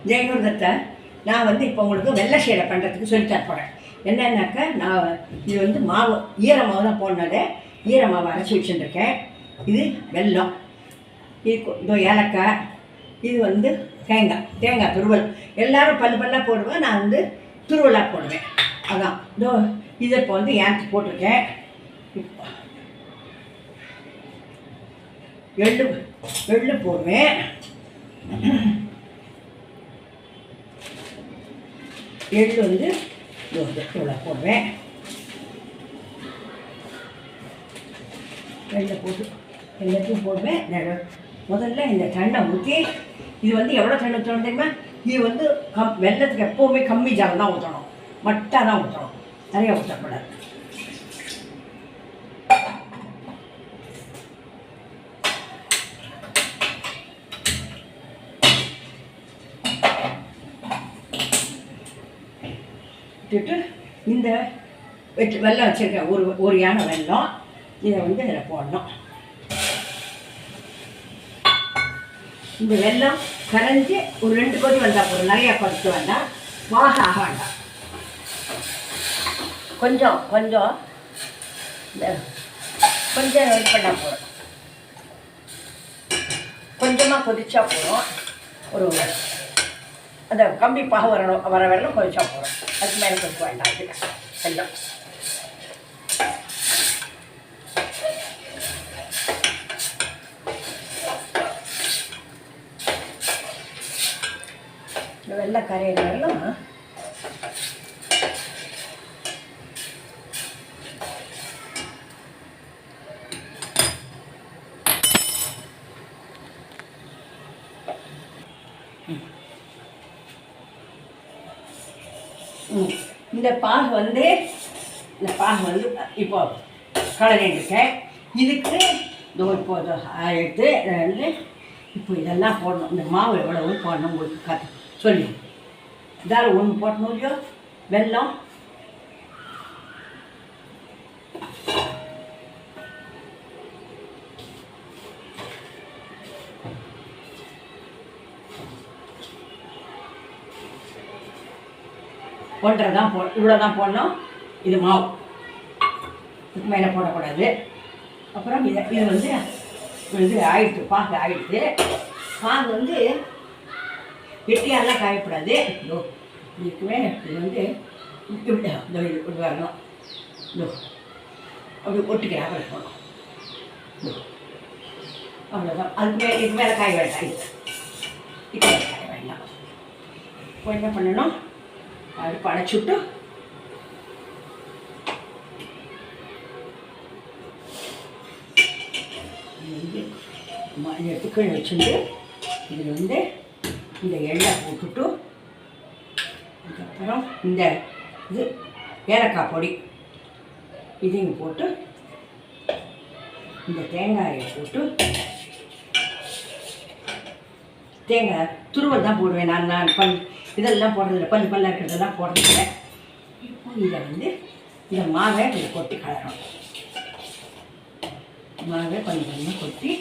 ஜெயகுருதத்தை நான் வந்து இப்போ உங்களுக்கு வெள்ளை சீடை பண்ணுறதுக்கு சொல்லித்தர போகிறேன். என்னன்னாக்கா நான் இது வந்து மாவு ஈர மாவு தான் போடனால ஈர மாவு அரைச்சி வச்சுருக்கேன். இது வெல்லம், இது இதோ ஏலக்காய், இது வந்து தேங்காய் துருவல். எல்லோரும் பல்லாக போடுவேன், நான் வந்து துருவலாக போடுவேன். அதான் இதோ இதை இப்போ வந்து ஏன்ட்டு போட்டிருக்கேன். எள்ளு போடுவேன். எள்ளு வந்து இவ்வளோ போடுவேன். எள்ளை போட்டு எல்லாத்தையும் போடுவேன். முதல்ல இந்த தண்ணை ஊற்றி, இது வந்து எவ்வளோ தண்ணி ஊற்றணும் தெரியுமா? இது வந்து வெள்ளத்துக்கு எப்போவுமே கம்மி ஜலம் தான் ஊற்றணும், மட்டாக தான் ஊற்றணும், நிறைய ஊற்றக்கூடாது. விட்டுட்டு இந்த வெல்லம் வச்சுருக்கேன், ஒரு யானை வெல்லம், இதை வந்து இதில் போடணும். இந்த வெல்லம் கரைஞ்சி ஒரு 2 கொதி வந்தால் போதும், நிறையா கொதிக்க வேண்டாம், வாசம் ஆக வேண்டாம். கொஞ்சம் வெயிட் பண்ணால் போதும். கொஞ்சமாக கொதிச்சா போதும். ஒரு அந்த கம்பி பாக வர வரலாம் கொதிச்சா போதும். அதுக்கு மேலே கொதிக்க வேண்டாம். இது வெல்லம் வெள்ளை கரையிற வெல்லம் இந்த பாகு வந்து இப்போ கலரிட்டுருக்கேன். இதுக்கு இப்போ எடுத்து வந்து இப்போ இதெல்லாம் போடணும். இந்த மாவு எவ்வளவு போடணும் உங்களுக்கு சொல்லி இதால் ஒன்று போட்டணும் இல்லையோ. வெல்லம் ஒன்றரை தான் இவ்வளோ தான் போடணும். இது மாவு, இதுக்கு மேலே போடக்கூடாது. அப்புறம் இது வந்து ஆயிடுச்சு, பாகு ஆயிடுச்சு. பாகு வந்து கெட்டியாலாம் காயப்படாது. இதுக்குமே இது வந்து இப்படி வரணும். அப்படி ஒட்டிக்கிறாங்க இருக்கணும். அவ்வளோதான். இதுக்கு மேலே காய வேண்டாம். இது காய வேண்டாம். இப்போ என்ன பண்ணணும், அடுப்பு அடைச்சுட்டு எடுத்து வச்சுட்டு இதில் வந்து இந்த எண்ணெய் போட்டுட்டு அதுக்கப்புறம் இந்த இது ஏலக்காய் பொடி இதையும் போட்டு இந்த தேங்காயை போட்டு, தேங்காய் துருவல் தான் போடுவேன் நான். இதெல்லாம் போடுறதில்ல, பல்லாக இருக்கிறதெல்லாம் போடுறதில்ல. இப்போ இதை வந்து இந்த மாவை இதை கொட்டி கலரணும். மாவை கொஞ்சம் கொட்டி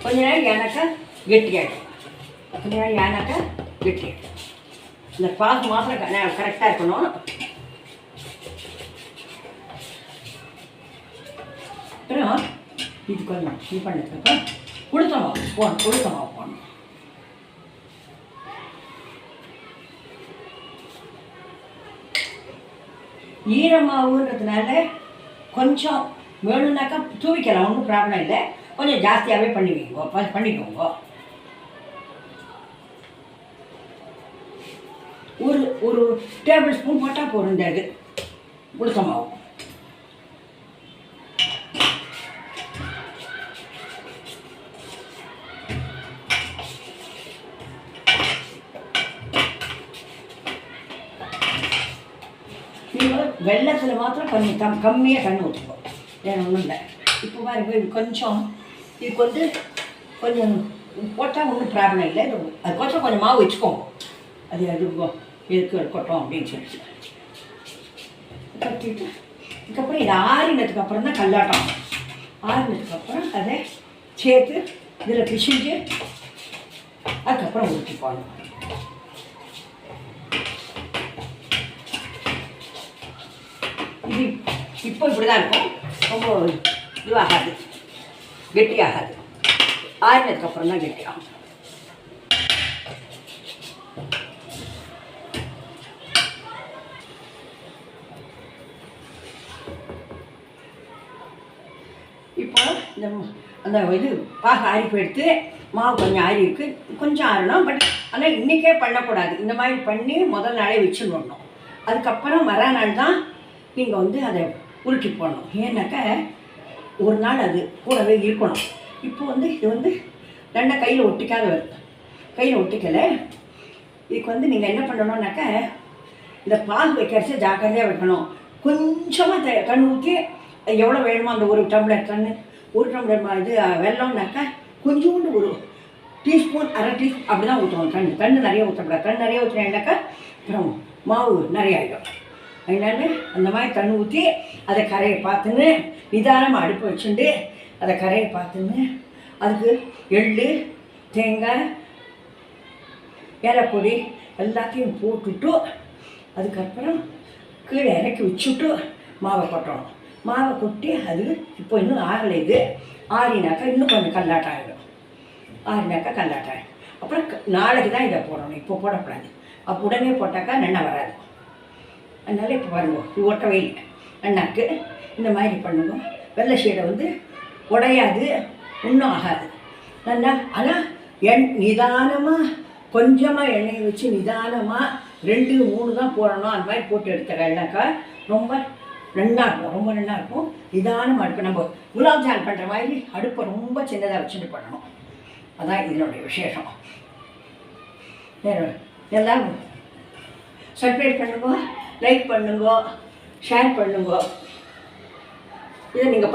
கொஞ்ச நேரம் ஏனாக்கா கெட்டியாகிடும். கொஞ்ச நேரம் ஏனாக்கா கெட்டியாகிடும். இந்த பாகு மாத்திரம் கரெக்டாக இருக்கணும். அப்புறம் இது கொஞ்சம் இது பண்ணதுக்கப்புறம் உளுத்த மாவு போடணும். ஈரமாவுன்றதுனால கொஞ்சம் வேணும்னாக்கா தூவிக்கலாம், ஒன்றும் ப்ராப்ளம் இல்லை. கொஞ்சம் ஜாஸ்தியாகவே பண்ணிக்கோங்க. ஒரு டேபிள் ஸ்பூன் போட்டால் போதும் இந்த இது உளுத்த மாவு. நீங்கள் வெள்ளத்தில் மாத்திரம் கொஞ்சம் கம்மியாக தண்ணி ஊற்றுப்போம், வேறு ஒன்றும் இல்லை. இப்போ பாருங்க கொஞ்சம் இதுக்கு வந்து கொஞ்சம் போட்டால் ஒன்றும் ப்ராப்ளம் இல்லை. அதுக்கோசம் கொஞ்சம் மாவு வச்சுக்கோங்க, அது எதுக்கு இருக்கட்டும் அப்படின்னு சொல்லிட்டு கட்டிட்டு அதுக்கப்புறம் இது ஆறினதுக்கப்புறம் தான் கல்லாட்டம். ஆறினதுக்கப்புறம் அதை சேர்த்து இதில் பிசிஞ்சு அதுக்கப்புறம் ஊற்றி போடணும். இது இப்போ இப்படி தான் இருக்கும், ரொம்ப இதுவாகாது, கெட்டியாகாது. ஆறினதுக்கப்புறம் தான் கெட்டியாகும். இப்போ இந்த அந்த இது பாக ஆறி போயிடுத்து, மாவு கொஞ்சம் ஆறி இருக்குது, கொஞ்சம் ஆறணும். பட் ஆனால் இன்றைக்கே பண்ணக்கூடாது, இந்த மாதிரி பண்ணி முதல் நாளே வச்சுடணும். அதுக்கப்புறம் மறுநாள் தான் நீங்கள் வந்து அதை உருட்டி போடணும். ஏன்னாக்கா ஒரு நாள் அது கூடவே இருக்கணும். இப்போ வந்து இது வந்து ரெண்டை கையில் ஒட்டிக்காத வருது, கையில் ஒட்டிக்கலை. இதுக்கு வந்து நீங்கள் என்ன பண்ணணுன்னாக்கா இந்த பாகு வைக்கிறச்ச ஜாக்கிரதையாக வைக்கணும். கொஞ்சமாக தண்ணி ஊற்றி எவ்வளோ வேணுமோ அந்த ஒரு டம்ளர் தண்ணி, ஒரு டம்ளர் இது வெள்ளம்னாக்கா கொஞ்சோண்டு ஒரு டீஸ்பூன் அரை டீஸ்பூன் அப்படி தான் ஊற்றுவோம். தண்ணி நிறைய ஊற்றக்கூடாது. தண்ணி நிறைய ஊற்றினேன்னாக்கா அப்புறம் மாவு நிறைய ஆகிடும். அதனால அந்த மாதிரி தண்ணி ஊற்றி அதை கரையை பார்த்துன்னு நிதானமாக அடுப்பு வச்சுட்டு அதை கரையை பார்த்துன்னு அதுக்கு எள்ளு, தேங்காய், ஏலப்பொடி எல்லாத்தையும் போட்டுட்டு அதுக்கப்புறம் கீழே இறக்கி வச்சுட்டு மாவை கொட்டணும். மாவை கொட்டி அது இப்போ இன்னும் ஆறலை. இது ஆறினாக்கா இன்னும் கொஞ்சம் கல்லாட்டம் ஆகிடும். ஆறினாக்கா கல்லாட்டம் ஆகிடும். அப்புறம் நாளைக்கு தான் இதை போடணும், இப்போ போடக்கூடாது. அப்போ உடனே போட்டாக்கா நெண்ணெய் வராது. அதனால இப்போ பாருங்க, இது ஒட்டவே இல்லை அண்ணாக்கு. இந்த மாதிரி பண்ணுங்க. வெள்ளை சீடை வந்து உடையாது, ஒன்றும் ஆகாது நல்லா. ஆனால் நிதானமாக கொஞ்சமாக எண்ணெயை வச்சு நிதானமாக 2 3 தான் போடணும். அந்த மாதிரி போட்டு எடுத்துக்கனாக்கா ரொம்ப நன்னா இருக்கும், ரொம்ப நன்னா இருக்கும். நிதானமாக அடுப்பு நம்ம குலாப் ஜான் பண்ணுற மாதிரி அடுப்பை ரொம்ப சின்னதாக வச்சுட்டு பண்ணணும். அதான் இதனுடைய விசேஷம். எல்லோரும் சப்ஸ்கிரைப் பண்ணுங்க, லைக் பண்ணுங்க, ஷேர் பண்ணுங்க. இதை நீங்கள்